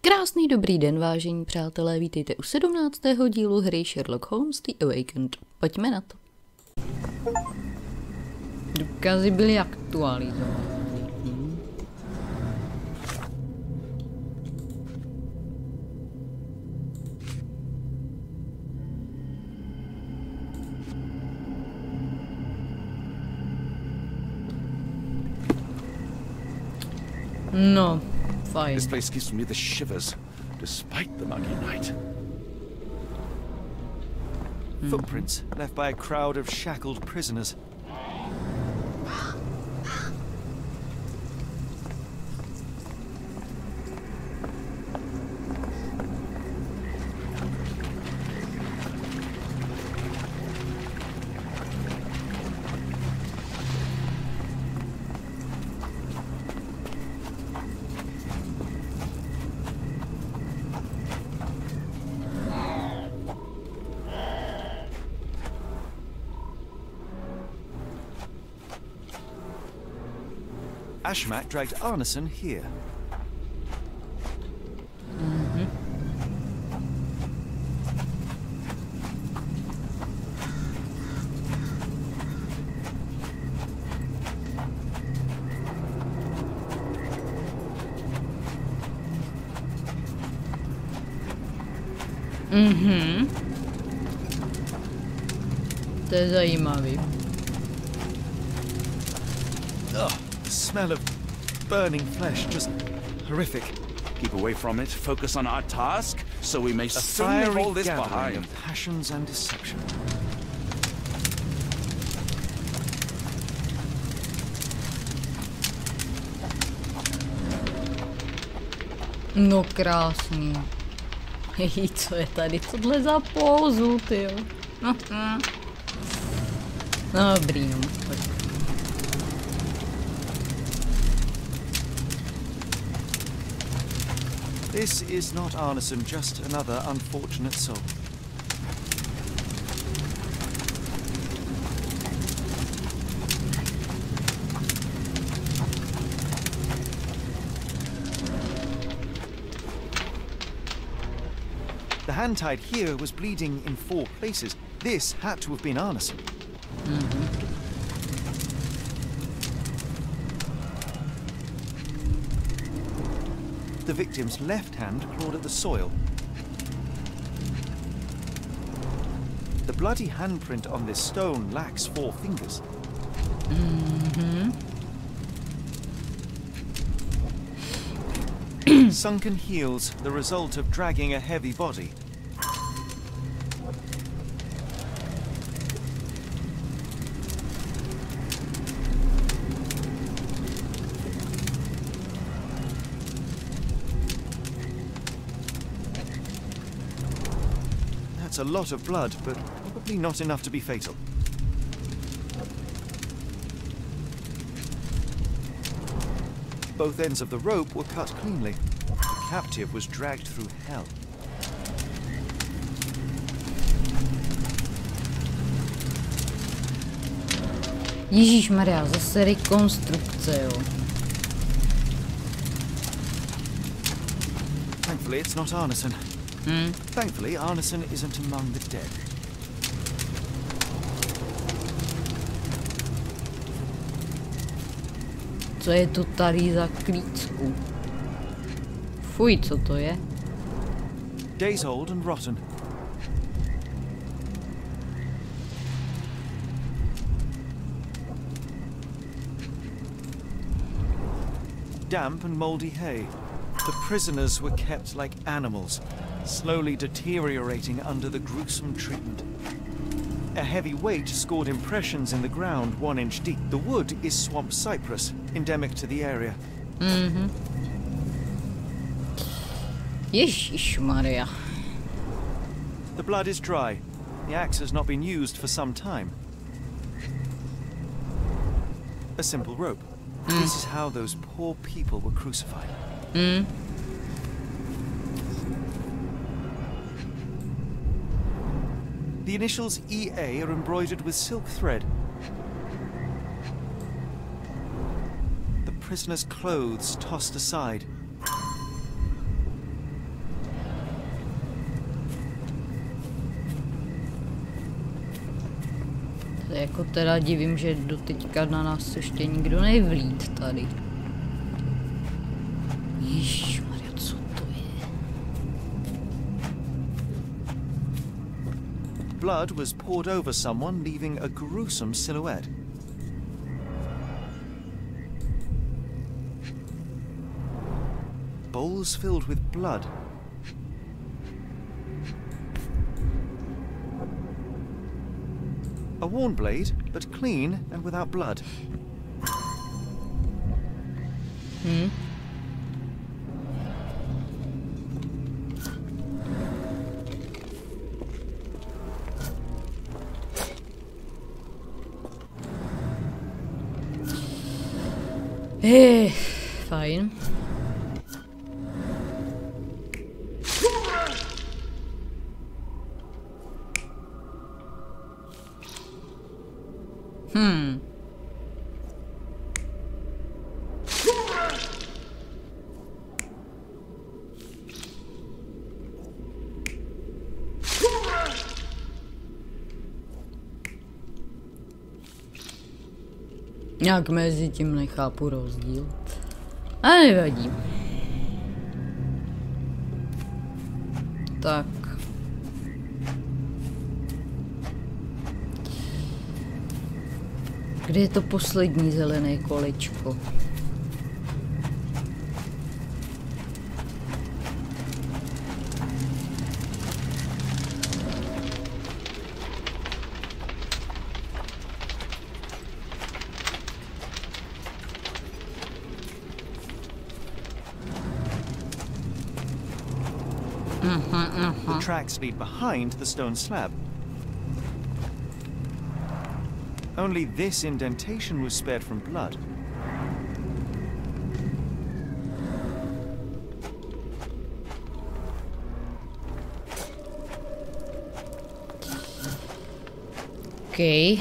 Krásný dobrý den, vážení přátelé, vítejte u 17. dílu hry Sherlock Holmes The Awakened. Pojďme na to. Důkazy byly aktualizovány. No, fajn. This place gives me the shivers, despite the muggy night. Footprints left by a crowd of shackled prisoners. Ashmat dragged Arneson here. To je zajímavý. The smell of burning flesh, just horrific. Keep away from it, focus on our task, so we may A soon fiery leave all this gathering behind. of passions and deception. No krásný. Hej, co je tady tohle za pózu, tyjo. No, dobrý, no. Pojď. This is not Arneson, just another unfortunate soul. The hand tied here was bleeding in 4 places. This had to have been Arneson. The victim's left hand clawed at the soil. The bloody handprint on this stone lacks 4 fingers. Sunken heels, the result of dragging a heavy body. That's a lot of blood, but probably not enough to be fatal. Both ends of the rope were cut cleanly. The captive was dragged through hell. Ježíšmarja, zase rekonstrukce, jo. Thankfully, it's not Arneson. Thankfully, Arneson isn't among the dead. Co je to tady za klícku? Fuj, co to je? Days old and rotten. Damp and mouldy hay. The prisoners were kept like animals, slowly deteriorating under the gruesome treatment. A heavy weight scored impressions in the ground 1 inch deep. The wood is swamp cypress, endemic to the area. Ježíšmarja. The blood is dry. The axe has not been used for some time. A simple rope. This is how those poor people were crucified. The initials EA are embroidered with silk thread. The prisoner's clothes tossed aside. Se jako teda divím, že do teďka na nás ještě nikdo nevlít tady. Ježišmarja, co to je? Blood was poured over someone, leaving a gruesome silhouette. Bowls filled with blood. A worn blade, but clean and without blood. Fajn. Nějak mezi tím nechápu rozdíl. A nevadí. Tak. Kde je to poslední zelené kolečko? The tracks lead behind the stone slab. Only this indentation was spared from blood. Okay.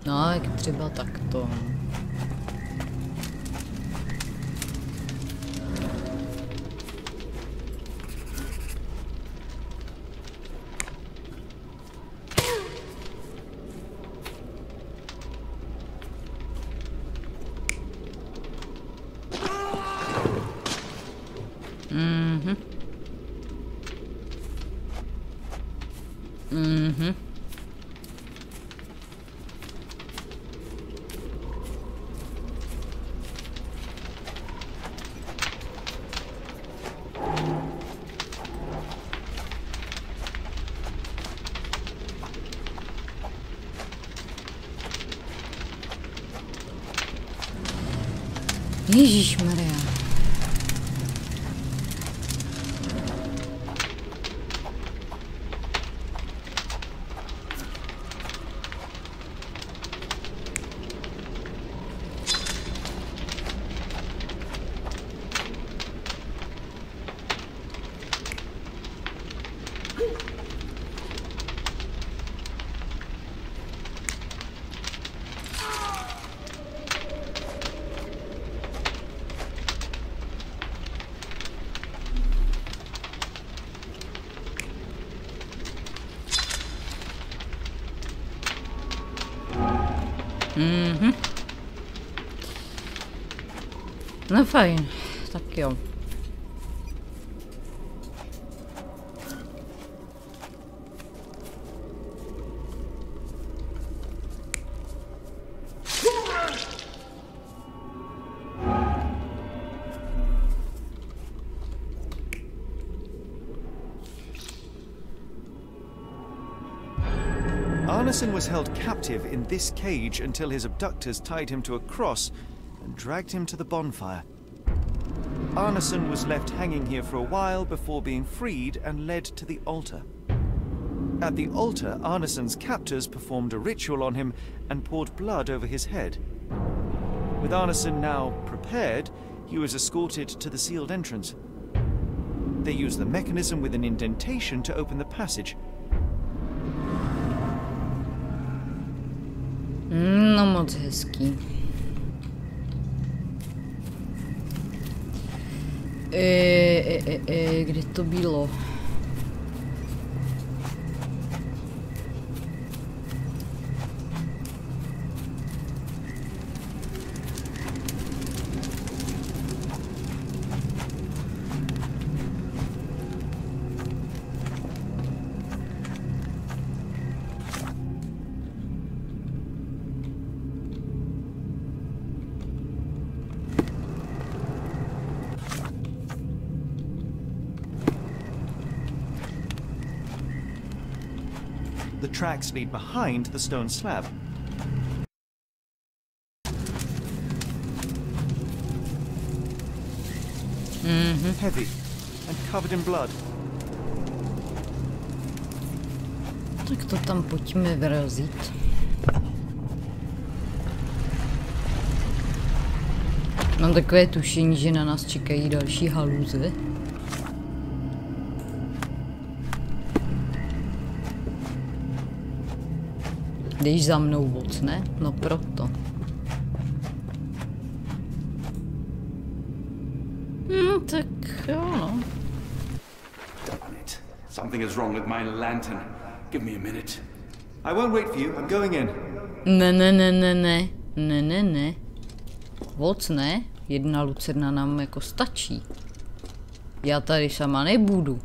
No, jak třeba takto. Ježišmarja. No fajn, tak jo. Arneson was held captive in this cage until his abductors tied him to a cross and dragged him to the bonfire. Arneson was left hanging here for a while before being freed and led to the altar. At the altar, Arneson's captors performed a ritual on him and poured blood over his head. With Arneson now prepared, he was escorted to the sealed entrance. They used the mechanism with an indentation to open the passage. No moc hezký. Kde to bylo? The tracks lead behind the stone slab. Heavy and covered in blood. Tak to tam pojďme vrazit. Mám takové tušení, že na nás čekají další haluze. Jdeš za mnou moc, ne? No proto. Tak jo, no. Darn it. Something is wrong with my lantern. Give me a minute. I won't wait for you. I'm going in. Ne. Moc ne. Jedna lucerna nám jako stačí. Já tady sama nebudu.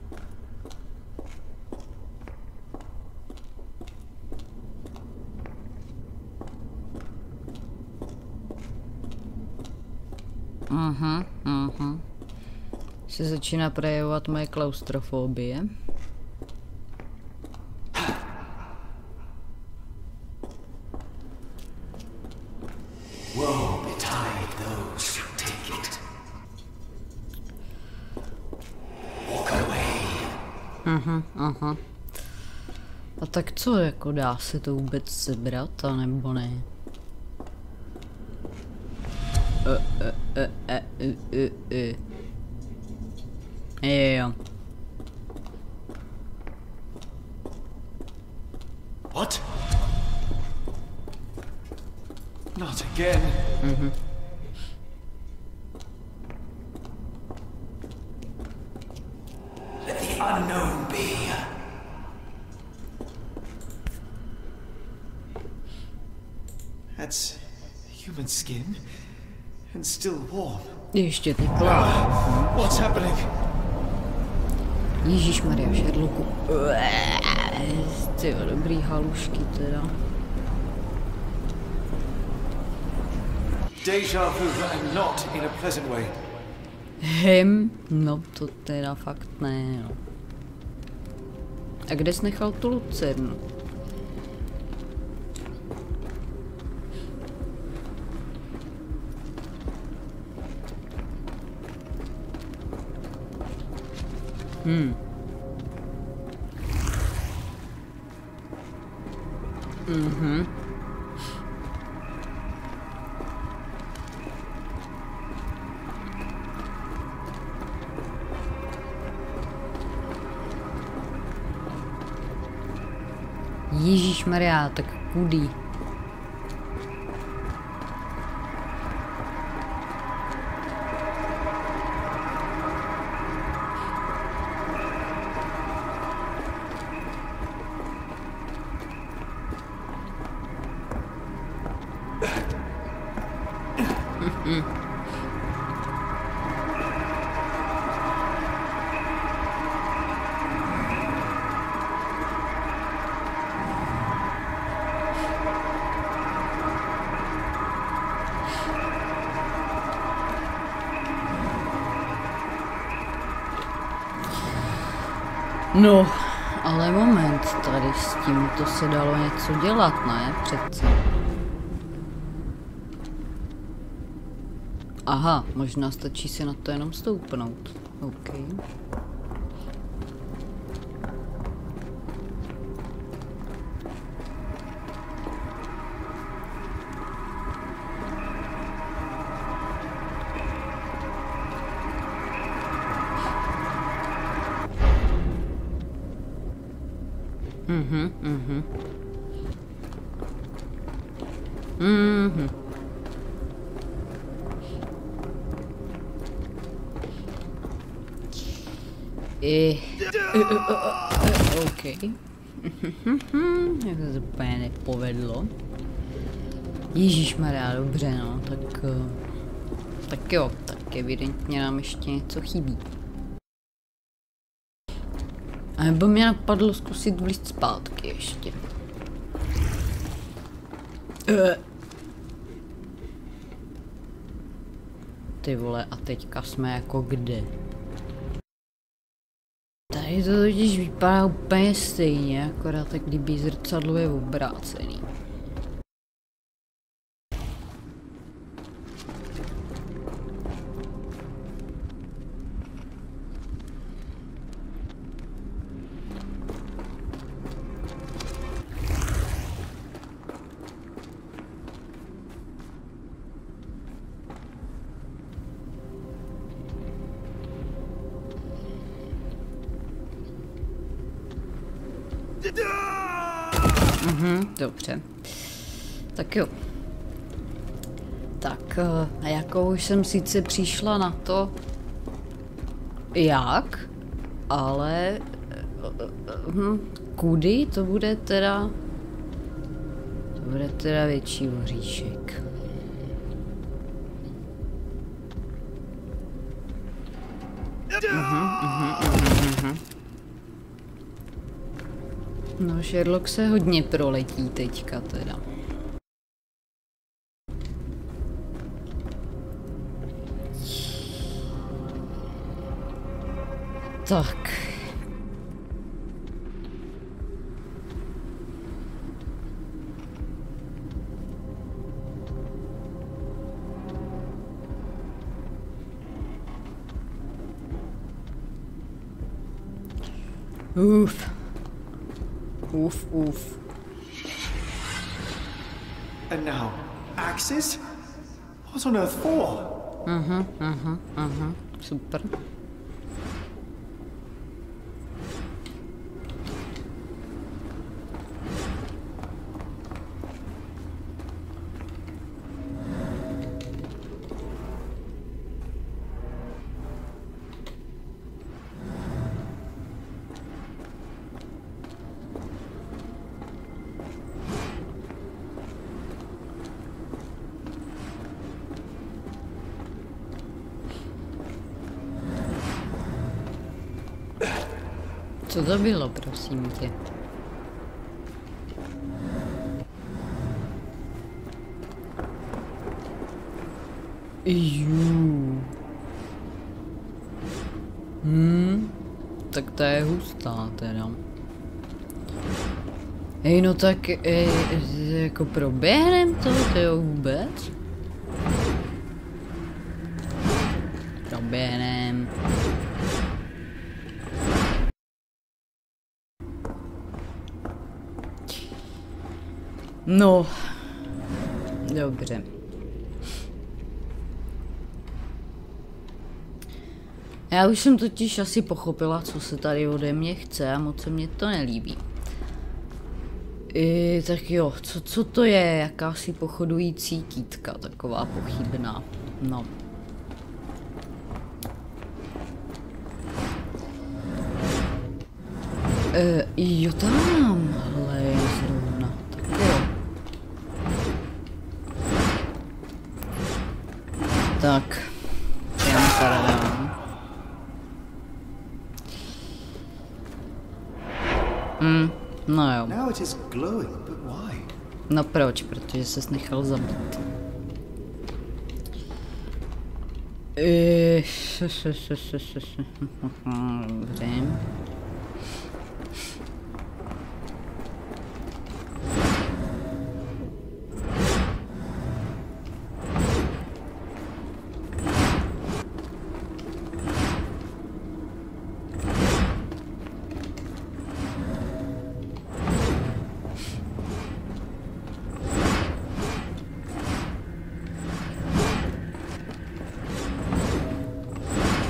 Se začíná projevovat moje klaustrofobie. Woe betide those who take it. Walk away. A tak co, jako dá se to vůbec sebrat, a nebo ne? Jo. What? Not again. Let the unknown be. That's human skin and still warm. Ještě teplá. What's happening? Ježišmarja, Sherlocku. Tyjo, dobrý halušky teda. Deja vu and not in a pleasant way. No to teda fakt ne, no. A kde jsi nechal tu lucernu? Ježišmarja, tak kudy? No, ale moment, tady s tím to se dalo něco dělat, ne? Přece. Aha, možná stačí si na to jenom stoupnout. OK. OK. Jak se úplně nepovedlo. Ježíšmarja, dobře no, tak jo, tak evidentně nám ještě něco chybí. A nebo mě napadlo zkusit vlízt zpátky ještě. Ty vole, a teďka jsme jako kde? Tady to totiž vypadá úplně stejně, akorát tak kdyby zrcadlo je obrácený. Dobře. Tak jo. Tak, jako už jsem sice přišla na to, jak, ale kudy to bude teda větší oříšek. No, Sherlock se hodně proletí teďka teda. Tak. Uf. And now, axes? What on earth for? Super. Co to bylo, prosím tě? Tak to je hustá teda. No tak jako proběhnem to jo vůbec? Proběhnem. No, dobře. Já už jsem totiž asi pochopila, co se tady ode mě chce a moc se mě to nelíbí. Tak jo, co to je? Jakási pochodující títka, taková pochybná. No. Jo tamhle je zrovna. Tak jo. Tak. Já paradám. No jo. No proč? Protože ses nechal zabít. Dobře.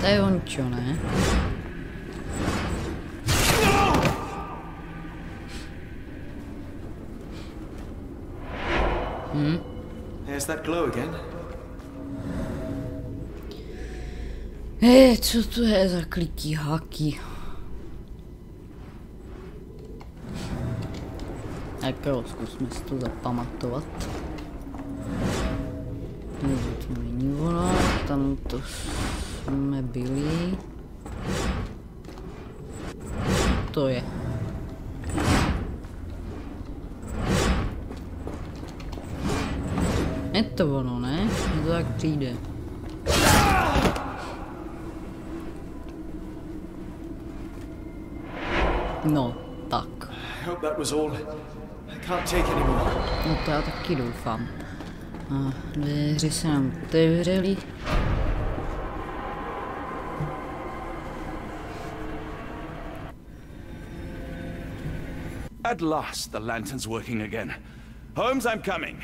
To je ončo, ne? There's that glow again. Co to je za kliký haky? Tak jo, zkusme si to zapamatovat. To není ono, tam to jsme byli. To je. Je to ono, ne? To tak přijde. No, tak. No to já taky doufám. A dveře se nám otevřely. At last, the lantern's working again. Holmes, I'm coming.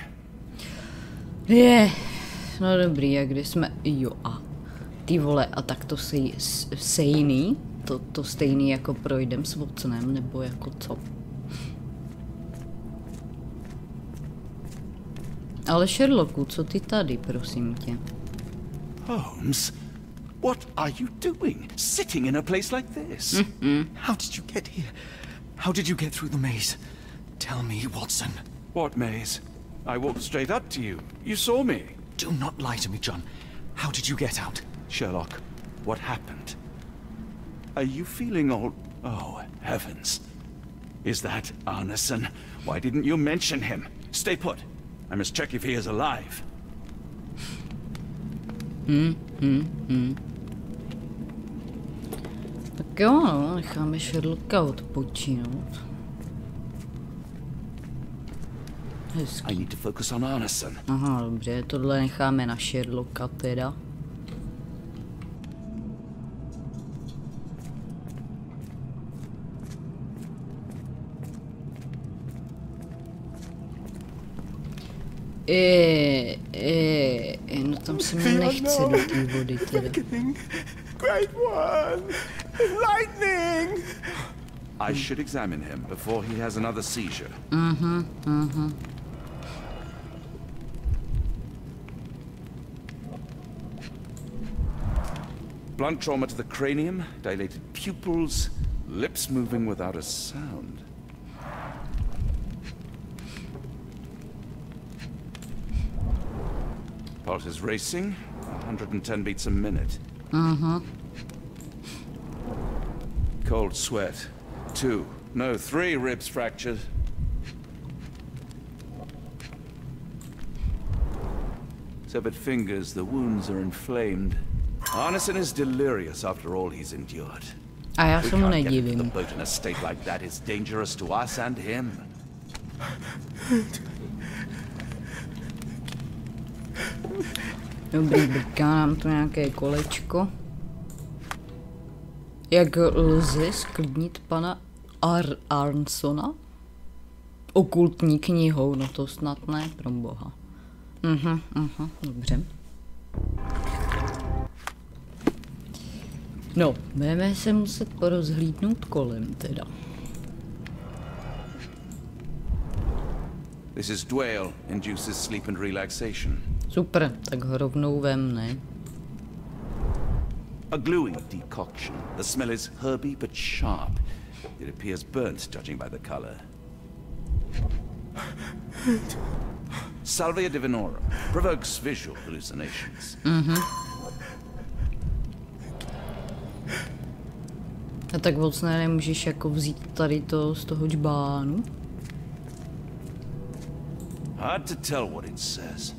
No dobrý, a kde jsme? Jo a ty vole, a tak to sejný? To stejný jako projdem s Watsonem, nebo jako co? Ale Sherlocku, co ty tady, prosím tě? Holmes, what are you doing? Sitting in a place like this? How did you get here? How did you get through the maze? Tell me, Watson. What maze? I walked straight up to you. You saw me. Do not lie to me, John. How did you get out? Sherlock, what happened? Are you feeling all... Oh, heavens. Is that Arneson? Why didn't you mention him? Stay put. I must check if he is alive. Tak jo, no, necháme Sherlocka odpočinout. Hezky. I need to focus on Arneson. Aha, dobře, tohle necháme na Sherlocka teda. No tam se mi nechce do té vody teda. Great one! Lightning! I should examine him before he has another seizure. Blunt trauma to the cranium, dilated pupils, lips moving without a sound. Pulse is racing, 110 beats a minute. Cold sweat. 2, no, 3 ribs fractured. Severed fingers, the wounds are inflamed. Arneson is delirious after all he's endured. A já We se mu can't get into the nedivím. boat in a state like that. It's dangerous to us and him. Dobrý, brká nám to nějaké kolečko. Jak lze sklidnit pana Arnesona? Okultní knihou, no to snad ne, pro boha. Dobře. No, budeme se muset porozhlídnout kolem teda. This is Dwale, induces sleep and relaxation. Super, tak ho rovnou vem, ne? A gluey decoction. The smell is herby but sharp. It appears burnt, judging by the color. Salvia divinorum provokes visual hallucinations. A tak moc nemůžeš jako vzít tady to z toho džbánu? Hard to tell what it says.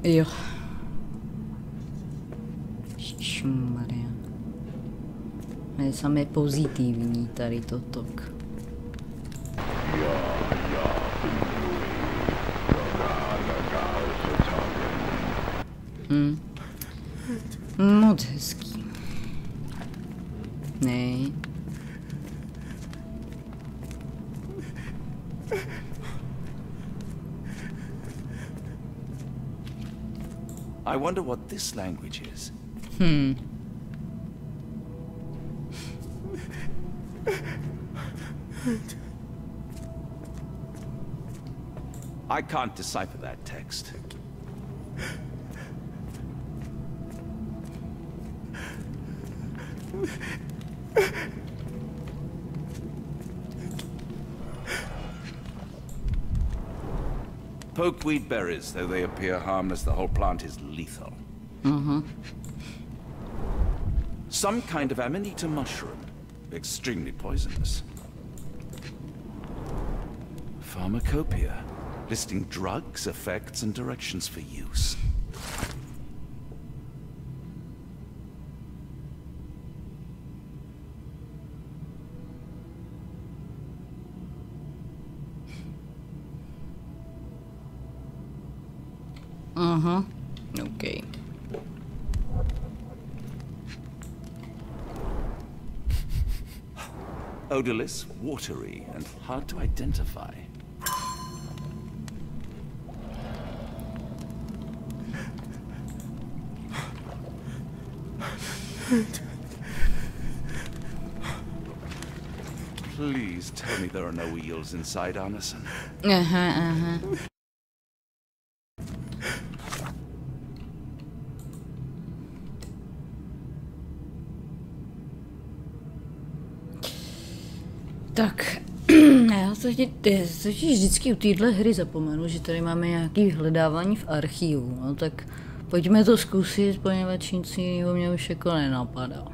Jo. Šmaria. Je samé pozitivní tady to tok. Moc hezký. Ne. I wonder what this language is. I can't decipher that text. Pokeweed berries, though they appear harmless, the whole plant is lethal. Some kind of amanita mushroom. Extremely poisonous. Pharmacopoeia, listing drugs, effects, and directions for use. Okay. Odorless, watery, and hard to identify. Please tell me there are no eels inside, Anderson. Tak, já totiž vždycky u téhle hry zapomenu, že tady máme nějaké hledávání v archivu, no tak pojďme to zkusit, poněvadž nic jiného mě už jako nenapadá.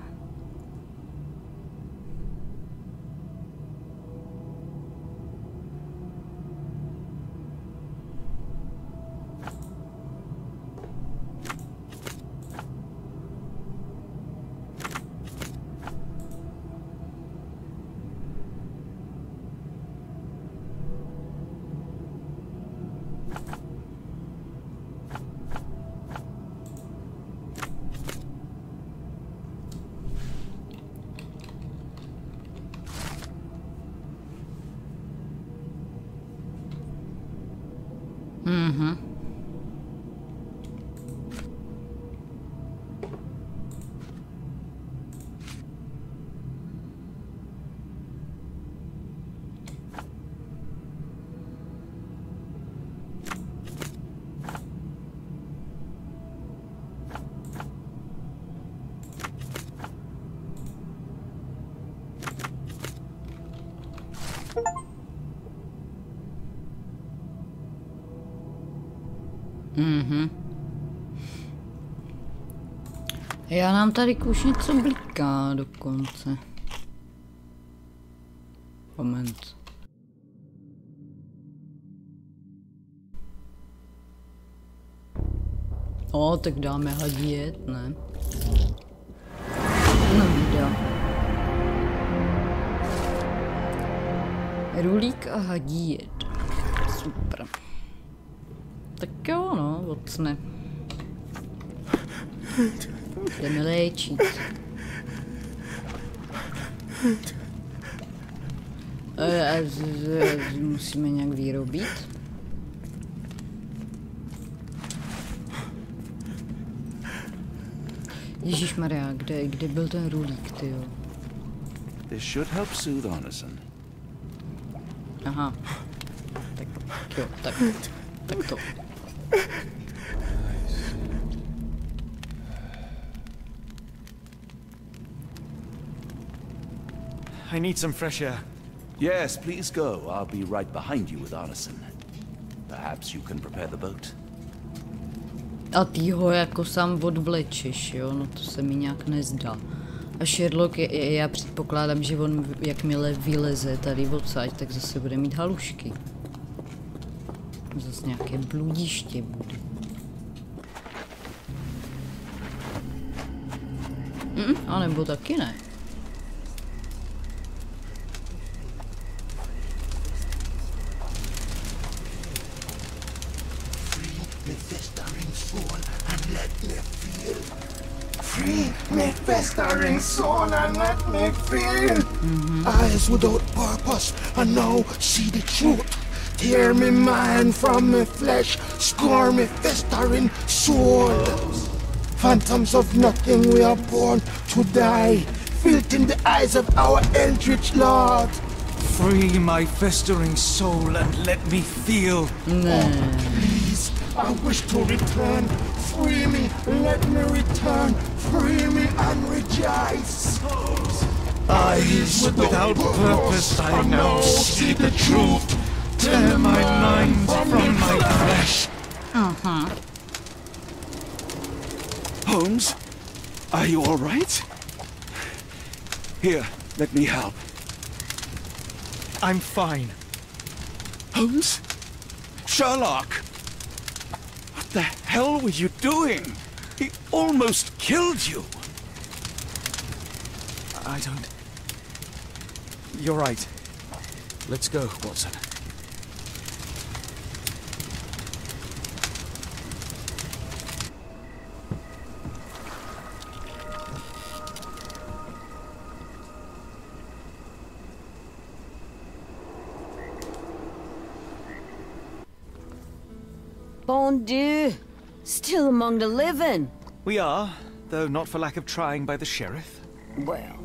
Já nám tady už něco bliká dokonce. Moment. O, tak dáme hadíjet, ne? No vida. Rulík a hadíjet. Super. Tak jo, no, vocne. Jdeme léčit. Musíme nějak vyrobit. Ježišmarja, kde byl ten rulík, tyjo? This should help soothe Anderson. Aha. Tak jo, tak to. I need some fresh air. Yes, please go. I'll be right behind you with Anderson. Perhaps you can prepare the boat. A ty ho jako sám odvlečeš, jo? No to se mi nějak nezdá. A Sherlock, já předpokládám, že on jakmile vyleze tady odsaď, tak zase bude mít halušky. Zase nějaké bludiště bude. A nebo taky ne. Free me festering soul and let me feel. Eyes without purpose and now see the truth. Tear me mind from me flesh, score me festering soul. souls. Phantoms of nothing, we are born to die, filled in the eyes of our eldritch lord. Free my festering soul and let me feel. Oh, please, I wish to return. Free me, let me return. Free me and rejoice. Eyes without purpose, I now see the truth. Tear my mind from my flesh. Holmes, are you all right? Here, let me help. I'm fine. Holmes? Sherlock! What the hell were you doing? He almost killed you. I don't... You're right. Let's go, Watson. Bon Dieu! Still among the living. We are, though not for lack of trying by the sheriff. Well,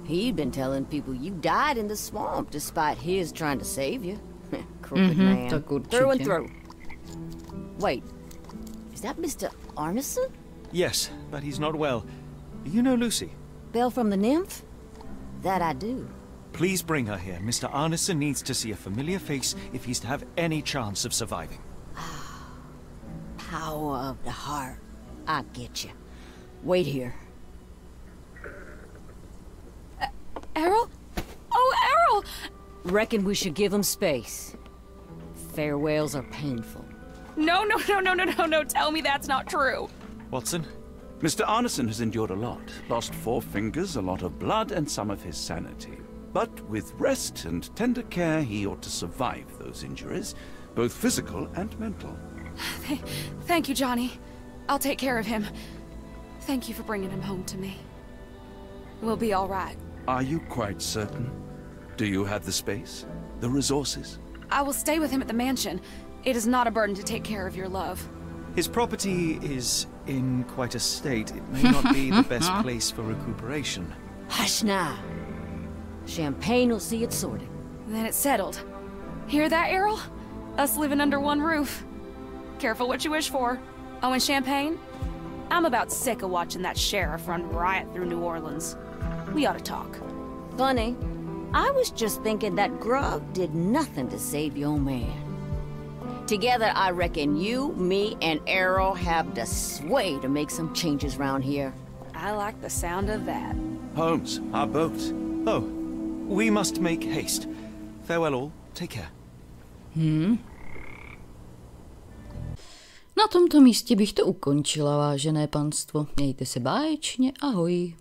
he'd been telling people you died in the swamp despite his trying to save you. Crooked man. Through and through. Wait, is that Mr. Arneson? Yes, but he's not well. You know Lucy? Belle from the Nymph? That I do. Please bring her here. Mr. Arneson needs to see a familiar face if he's to have any chance of surviving. Power of the heart. I get you. Wait here. Errol? Oh, Errol! Reckon we should give him space. Farewells are painful. No, tell me that's not true. Watson? Mr. Arneson has endured a lot. Lost 4 fingers, a lot of blood, and some of his sanity. But with rest and tender care, he ought to survive those injuries, both physical and mental. Thank you, Johnny. I'll take care of him. Thank you for bringing him home to me. We'll be all right. Are you quite certain? Do you have the space? The resources? I will stay with him at the mansion. It is not a burden to take care of your love. His property is in quite a state. It may not be the best place for recuperation. Hush now. Champagne will see it sorted. Then it's settled. Hear that, Errol? Us living under one roof. Careful what you wish for. Oh, and champagne? I'm about sick of watching that sheriff run riot through New Orleans. We ought to talk. Funny. I was just thinking that grub did nothing to save your man. Together, I reckon you, me, and Errol have the sway to make some changes around here. I like the sound of that. Holmes, our boat. Oh, we must make haste. Farewell all. Take care. Na tomto místě bych to ukončila, vážené panstvo. Mějte se báječně, ahoj.